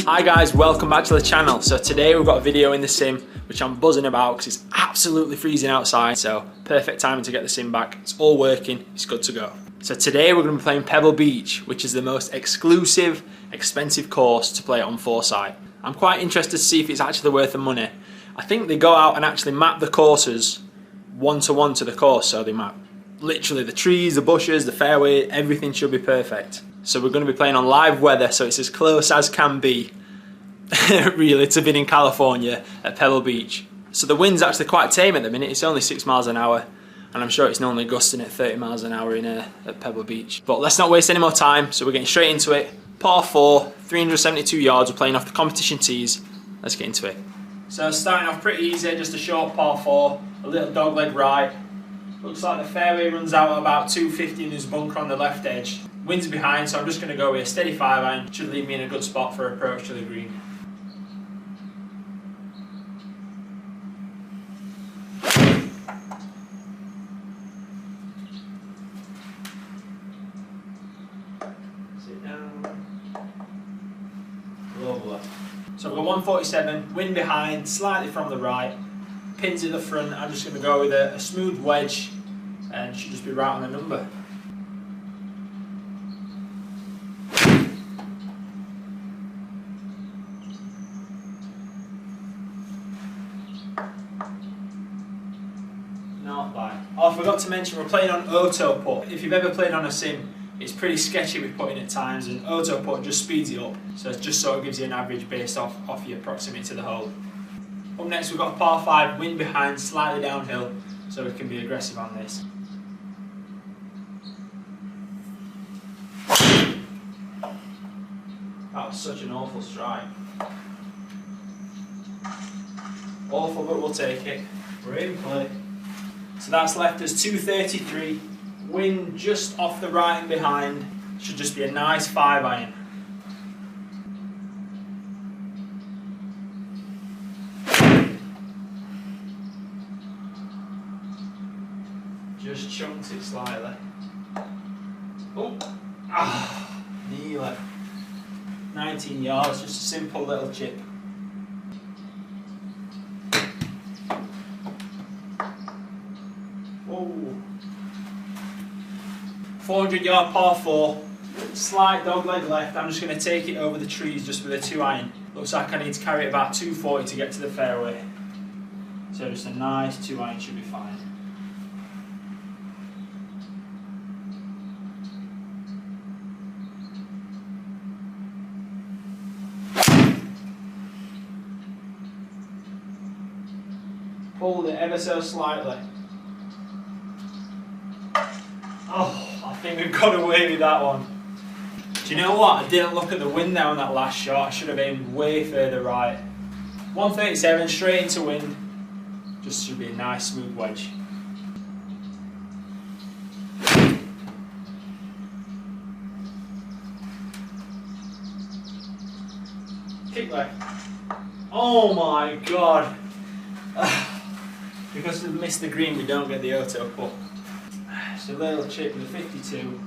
Hi guys, welcome back to the channel. So today we've got a video in the sim which I'm buzzing about because it's absolutely freezing outside, so perfect timing to get the sim back. It's all working, it's good to go. So today we're going to be playing Pebble Beach, which is the most exclusive, expensive course to play on Foresight. I'm quite interested to see if it's actually worth the money. I think they go out and actually map the courses one-to-one to the course, so they map literally the trees, the bushes, the fairway, everything should be perfect. So we're going to be playing on live weather, so it's as close as can be really to being in California at Pebble Beach. So the wind's actually quite tame at the minute, it's only 6 miles an hour, and I'm sure it's normally gusting at 30 miles an hour in at Pebble Beach. But let's not waste any more time, so we're getting straight into it. Par 4, 372 yards, we're playing off the competition tees. Let's get into it. So starting off pretty easy, just a short par 4, a little dogleg right. Looks like the fairway runs out at about 250 and there's a bunker on the left edge. Wind's behind, so I'm just going to go with a steady 5-iron. Should leave me in a good spot for approach to the green. Sit down. Lovely. So I've got 147, wind behind, slightly from the right, pins at the front. I'm just going to go with a smooth wedge and should just be right on the number. Not bad. Oh, I forgot to mention we're playing on auto putt. If you've ever played on a sim, it's pretty sketchy with putting at times, and auto putt just speeds it up. So it's just sort of gives you an average based off your proximity to the hole. Up next we've got a par 5, wind behind, slightly downhill, so we can be aggressive on this. That was such an awful strike. Awful, but we'll take it. We're in play. So that's left us 233. Wind just off the right and behind. Should just be a nice 5-iron. Just chunked it slightly. Oh, nearly. 19 yards, just a simple little chip. Whoa. 400 yard par 4, slight dogleg left. I'm just going to take it over the trees just with a 2-iron. Looks like I need to carry it about 240 to get to the fairway. So just a nice 2-iron should be fine. Pulled it ever so slightly. Oh, I think we've got away with that one. Do you know what? I didn't look at the wind there on that last shot. I should have aimed way further right. 137, straight into wind. Just should be a nice smooth wedge. Kick left. Oh my god. Because we missed the green, we don't get the auto putt. It's a little chip with a 52.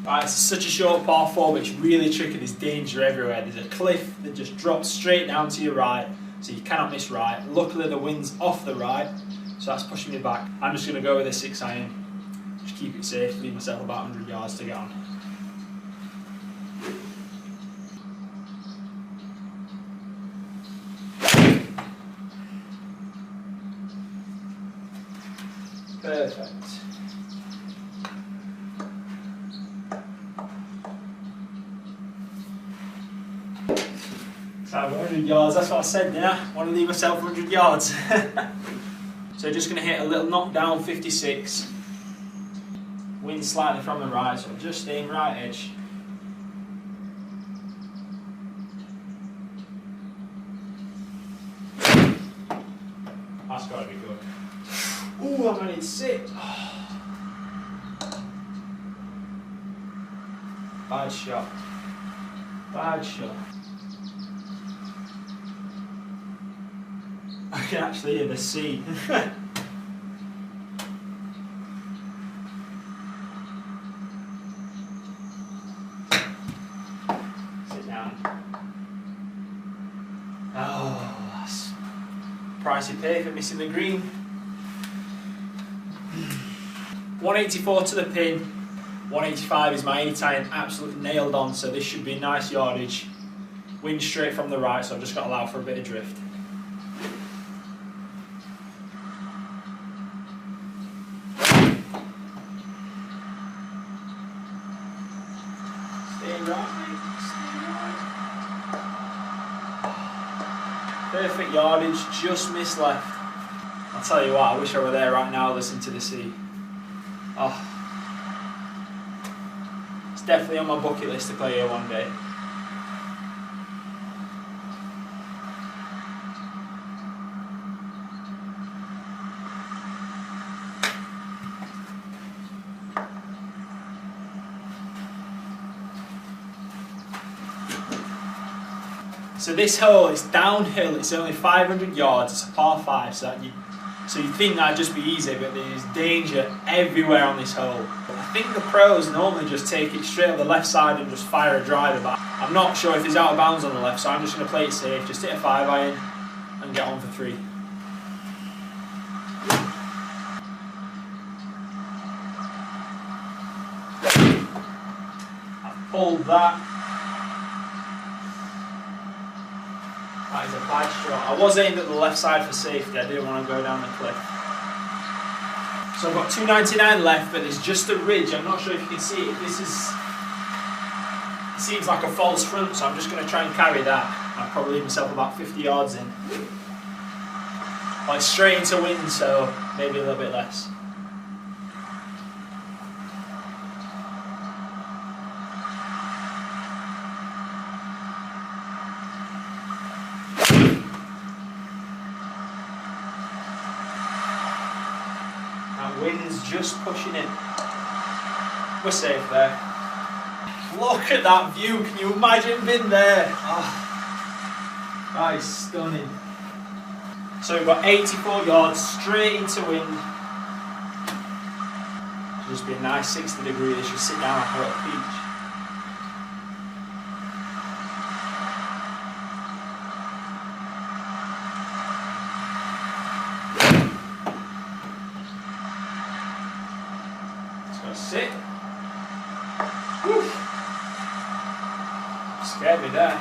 Right, it's such a short par 4, but it's really tricky. There's danger everywhere. There's a cliff that just drops straight down to your right, so you cannot miss right. Luckily the wind's off the right, so that's pushing me back. I'm just going to go with a 6-iron. Just keep it safe, leave myself about 100 yards to get on. Perfect. So 100 yards, that's what I said, didn't I? Want to leave myself 100 yards. So just going to hit a little knockdown 56. Wind slightly from the right, so just staying right edge. That's got to be good. Ooh, I'm only 6. Bad shot. Bad shot. I can actually hear the sea. price you pay for missing the green. 184 to the pin, 185 is my 8 iron, absolutely nailed on, so this should be nice yardage. Wind straight from the right, so I've just got to allow for a bit of drift. Stay right, mate. Stay right. Perfect yardage, just missed left. I'll tell you what, I wish I were there right now listening to the sea. Oh. It's definitely on my bucket list to play here one day. So this hole is downhill, it's only 500 yards, it's a par 5, so you'd think that'd just be easy, but there's danger everywhere on this hole. I think the pros normally just take it straight up the left side and just fire a driver, but I'm not sure if he's out of bounds on the left, so I'm just going to play it safe, just hit a 5 iron and get on for 3. I've pulled that. That is a bad shot. I was aimed at the left side for safety, I didn't want to go down the cliff. So I've got 299 left, but there's just a ridge. I'm not sure if you can see it. This is, it seems like a false front, so I'm just going to try and carry that. I'll probably leave myself about 50 yards in. Well, it's straight into wind, so maybe a little bit less. Wind's just pushing in. We're safe there. Look at that view, can you imagine being there? Oh, that is stunning. So we've got 84 yards straight into wind. Should just be a nice 60 degree, they should sit down like a little peach. Sit. Whew. Scared me there.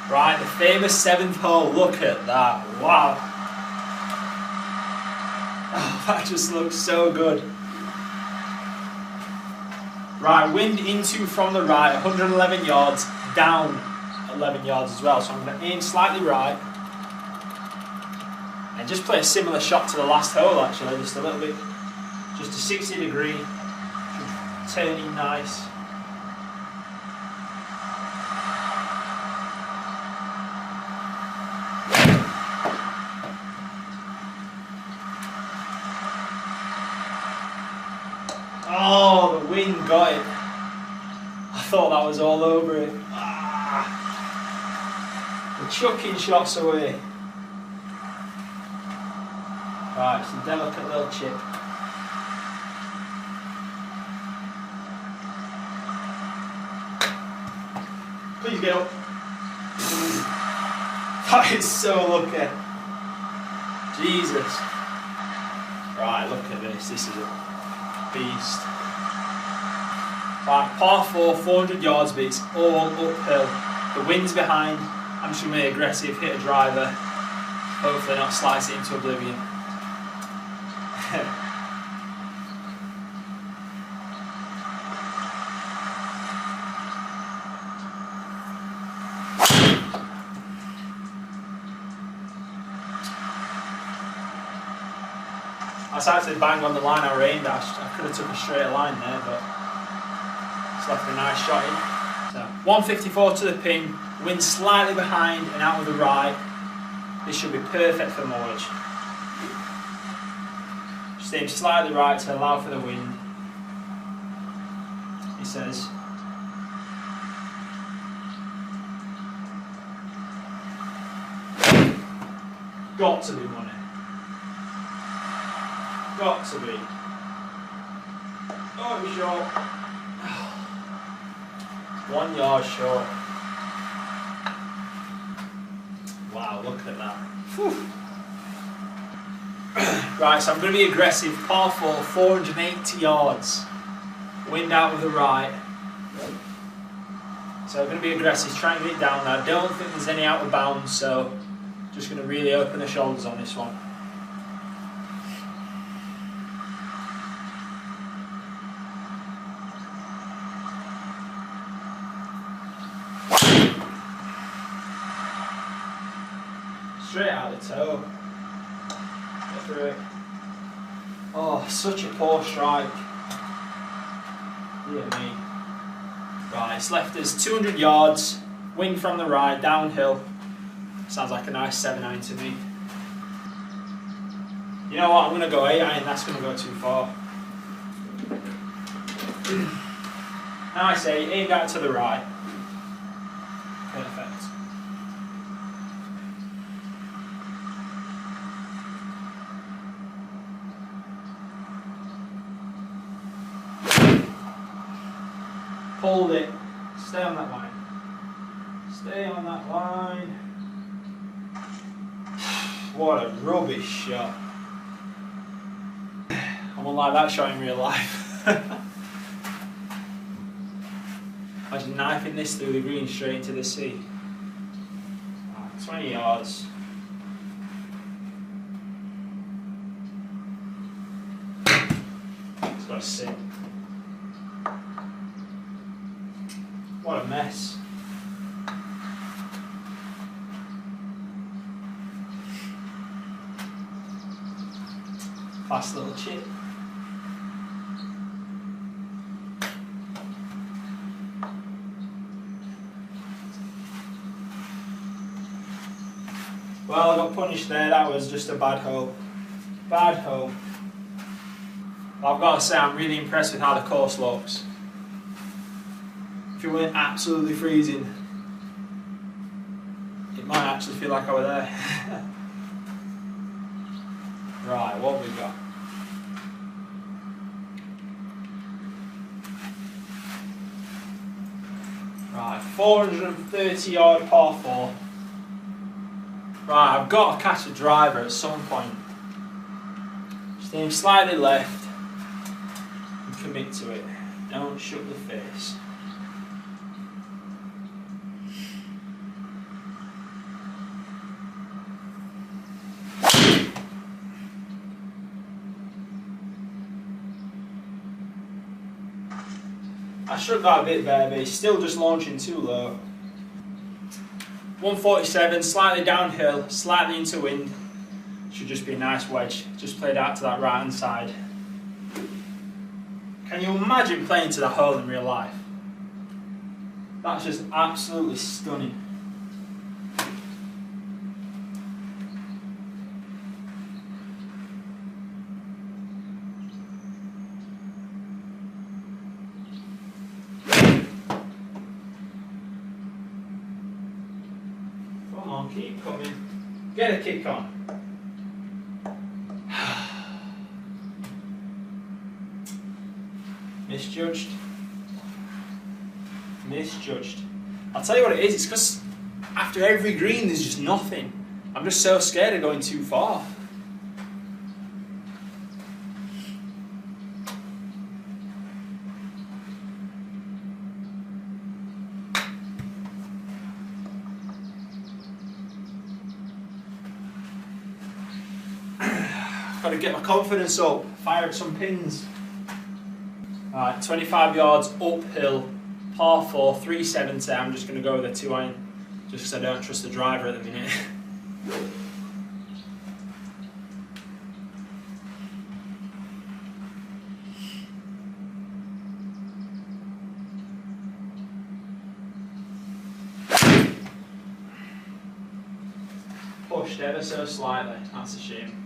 Right, the famous 7th hole. Look at that. Wow. Oh, that just looks so good. Right, wind into from the right, 111 yards, down 11 yards as well. So I'm going to aim slightly right. And just play a similar shot to the last hole actually, just a little bit. Just a 60 degree, turning nice. Oh, the wind got it. I thought that was all over it. Ah, we're chucking shots away. Right, it's a delicate little chip. Please get up. That is so lucky. Jesus. Right, look at this. This is a beast. Right, par 4, 400 yards, but it's all uphill. The wind's behind. I'm just going to be aggressive, hit a driver. Hopefully not slice it into oblivion. That's actually bang on the line I aimed at. I could have took a straight line there, but it's left a nice shot in. So 154 to the pin, wind slightly behind and out of the right. This should be perfect for moorage. Just aim slightly right to allow for the wind. He says. Got to be money. Got to be. Oh, it was short. 1 yard short. Wow. look at that. Whew. Right, so I'm going to be aggressive. Par 4, 480 yards. Wind out of the right. So I'm going to be aggressive, trying to get it down there. I don't think there's any out of bounds, so just going to really open the shoulders on this one. Straight out the toe. Get through it. Oh, such a poor strike. Dear me. Right, it's left us 200 yards, wind from the right, downhill. Sounds like a nice 7-iron to me. You know what, I'm going to go 8-iron, that's going to go too far. Now I say, aim that to the right. Perfect. Hold it. Stay on that line. Stay on that line. What a rubbish shot. I won't like that shot in real life. Imagine knifing this through the green straight into the sea. 20 yards. It's got to sit. What a mess. Fast little chip. Well, I got punished there. That was just a bad hole. Bad hole. But I've got to say, I'm really impressed with how the course looks. If it weren't absolutely freezing, it might actually feel like I were there. Right, what have we got? Right, 430 yard par 4. Right, I've got to catch a driver at some point. Just aim slightly left and commit to it. Don't shut the face. I should have got a bit better, but he's still just launching too low. 147, slightly downhill, slightly into wind. Should just be a nice wedge. Just played out to that right hand side. Can you imagine playing to that hole in real life? That's just absolutely stunning. Come on, keep coming. Get a kick on. Misjudged. Misjudged. I'll tell you what it is, it's because after every green there's just nothing. I'm just so scared of going too far. Got to get my confidence up, fire at some pins. Alright, 25 yards uphill, par 4, 370. I'm just going to go with a 2-iron, just because I don't trust the driver at the minute. Pushed ever so slightly, that's a shame.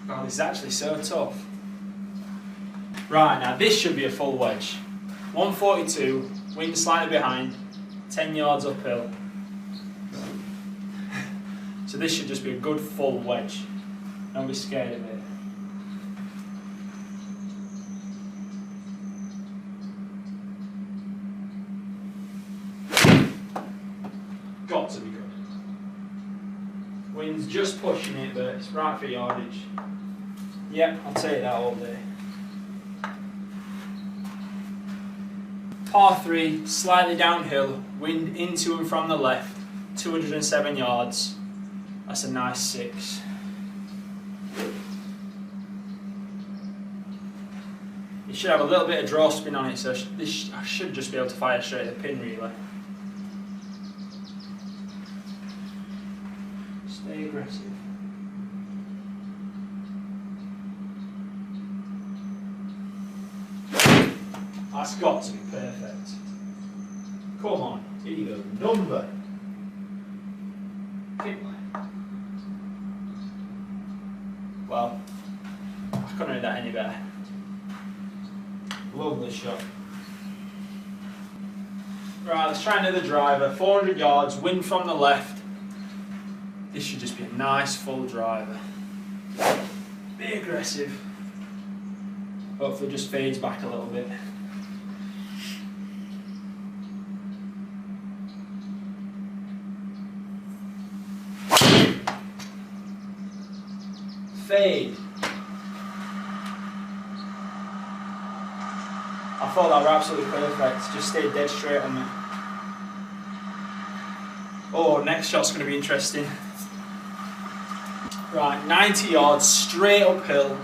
God, this is actually so tough. Right, now this should be a full wedge. 142, wind slightly behind, 10 yards uphill. So this should just be a good full wedge. Don't be scared of it. Got to be good. Wind's just pushing it, but it's right for yardage. Yep, I'll take that all day. Par 3, slightly downhill, wind into and from the left, 207 yards. That's a nice 6. It should have a little bit of draw spin on it, so I should just be able to fire straight at the pin, really. Stay aggressive. That's got to be perfect. Come on, here you go, number. Well, I couldn't do that any better. Lovely shot. Right, let's try another driver. 400 yards, wind from the left. This should just be a nice full driver. Be aggressive. Hopefully just fades back a little bit. Fade. I thought that were absolutely perfect. Just stayed dead straight on me. Oh, next shot's going to be interesting. Right, 90 yards, straight uphill.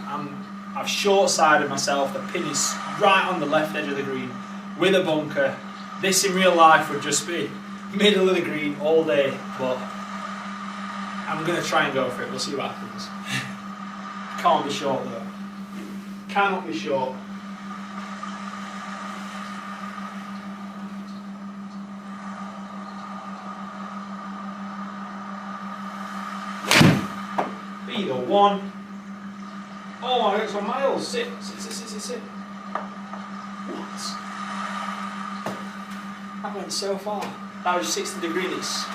I've short-sided myself. The pin is right on the left edge of the green with a bunker. This in real life would just be middle of the green all day, but I'm going to try and go for it. We'll see what happens. Can't be short though. Cannot be short. Either one. Oh my god, it's 1 mile. Sit. What? That went so far. That was 60 degrees.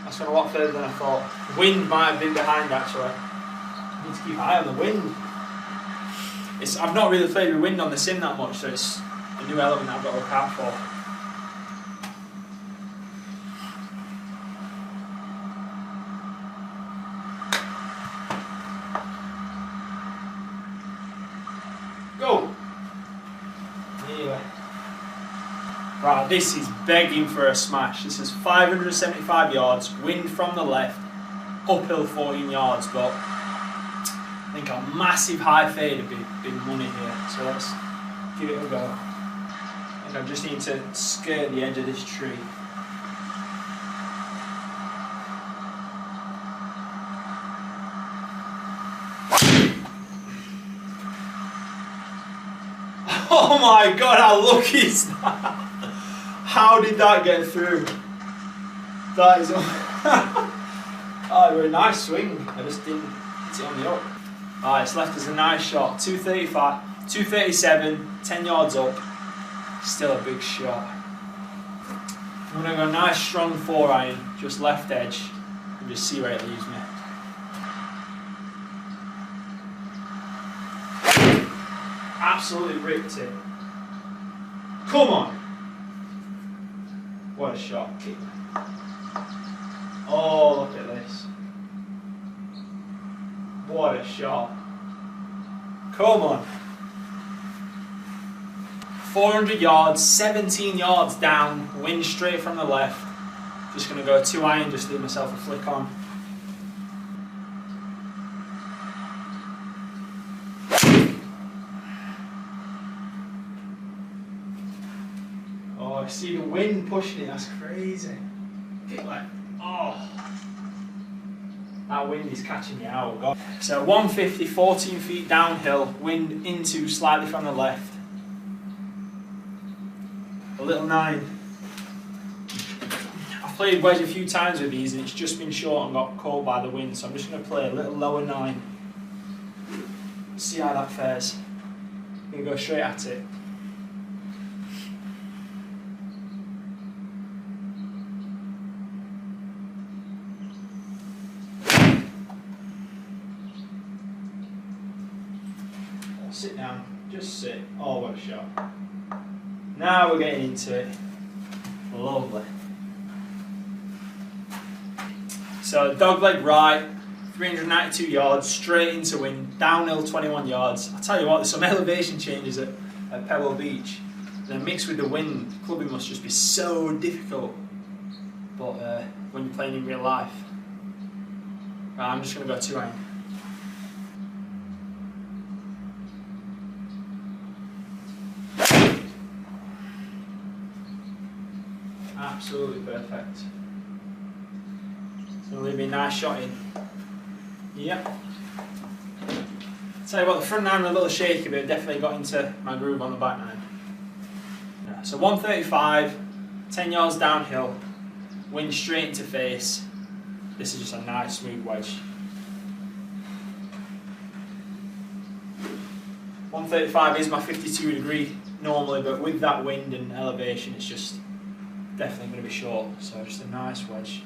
That's gone a lot further than I thought. Wind might have been behind actually. I need to keep an eye on the wind. I've not really played with wind on the sim that much, so it's a new element I've got to look out for. Go! Anyway. Right, this is begging for a smash. This is 575 yards, wind from the left, uphill 14 yards, but I think a massive high fade would be big money here. So let's give it a go. I think I just need to skirt the edge of this tree. Oh my god, how lucky is that? How did that get through? That is... oh, it was a nice swing. I just didn't hit it on the up. Alright, it's left us a nice shot. 235, 237, 10 yards up. Still a big shot. I'm going to go a nice strong 4-iron, just left edge, and just see where it leaves me. Absolutely ripped it. Come on! What a shot. Oh, look at this. What a shot. Come on. 400 yards, 17 yards down, wind straight from the left. Just going to go 2-iron, just leave myself a flick on. Oh, I see the wind pushing it, that's crazy. Get like, oh. That wind is catching me out, God. So 150, 14 feet downhill, wind into slightly from the left. A little 9. I've played wedge a few times with these and it's just been short and got caught by the wind, so I'm just going to play a little lower 9. See how that fares. I'm going to go straight at it. Sit down, just sit. Oh, what a shot. Now we're getting into it. Lovely. So dogleg right, 392 yards, straight into wind, downhill 21 yards. I'll tell you what, there's some elevation changes at Pebble Beach. And then mixed with the wind, clubbing must just be so difficult. But when you're playing in real life. Right, I'm just going to go 2 iron. Absolutely perfect. It's going to leave me a nice shot in. Yep. Tell you what, the front nine was a little shaky, but it definitely got into my groove on the back nine. Yeah, so 135, 10 yards downhill, wind straight into face. This is just a nice smooth wedge. 135 is my 52 degree normally, but with that wind and elevation, it's just definitely going to be short. So just a nice wedge.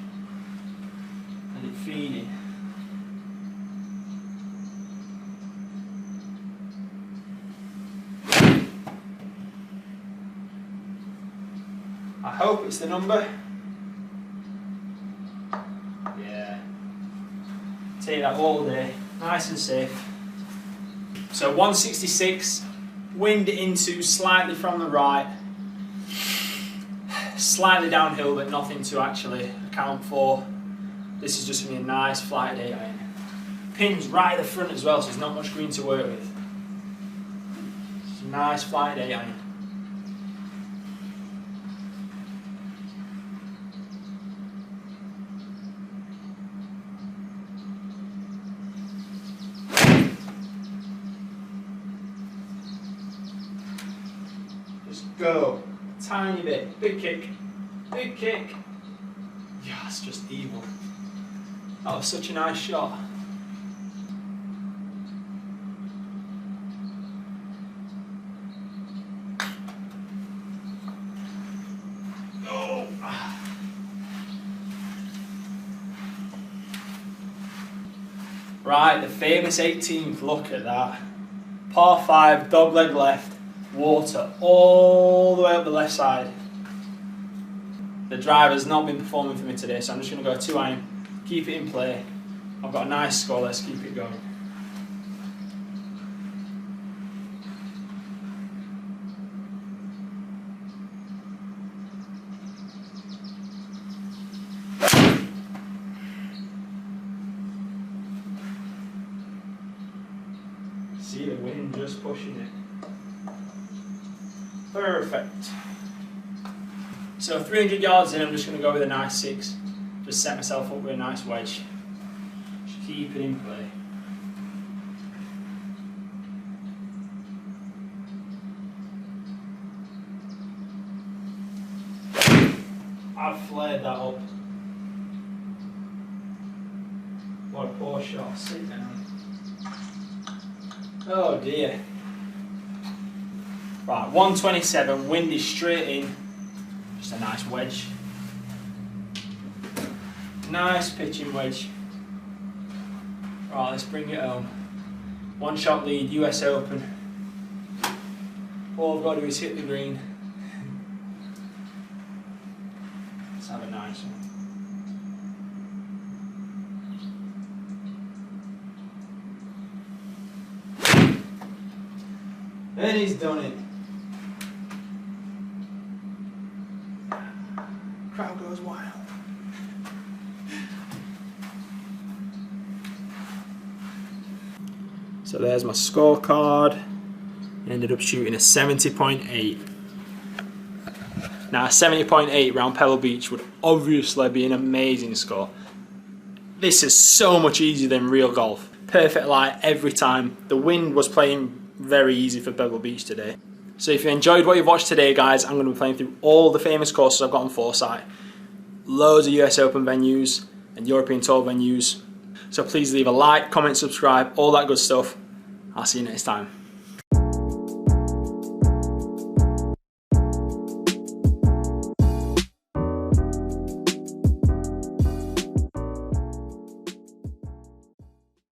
And it feeding. I hope it's the number. Yeah. Take that all day. Nice and safe. So 166, wind into slightly from the right. Slightly downhill, but nothing to actually account for. This is just going to be a nice flight of 8 iron. Pins right at the front as well, so there's not much green to work with. It's a nice flight of 8 iron. Just go. Tiny bit. Big kick. Big kick. Yeah, it's just evil. That was such a nice shot. Oh. Right, the famous 18th. Look at that. Par 5, dogleg left. Water all the way up the left side. The driver's not been performing for me today, so I'm just going to go 2 iron, keep it in play. I've got a nice score, let's keep it going. See the wind just pushing it. Perfect. So 300 yards in, I'm just going to go with a nice 6. Just set myself up with a nice wedge. Just keep it in play. I've flared that up. What a poor shot. Sit down. Oh dear. Right, 127, wind is straight in. Just a nice wedge. Nice pitching wedge. Right, let's bring it home. 1 shot lead, US Open. All I've got to do is hit the green. Let's have a nice one. And he's done it. Crowd goes wild. So there's my scorecard. Ended up shooting a 70.8. Now a 70.8 round Pebble Beach would obviously be an amazing score. This is so much easier than real golf. Perfect lie every time. The wind was playing very easy for Pebble Beach today. So if you enjoyed what you've watched today, guys, I'm going to be playing through all the famous courses I've got on Foresight. Loads of US Open venues and European Tour venues. So please leave a like, comment, subscribe, all that good stuff. I'll see you next time.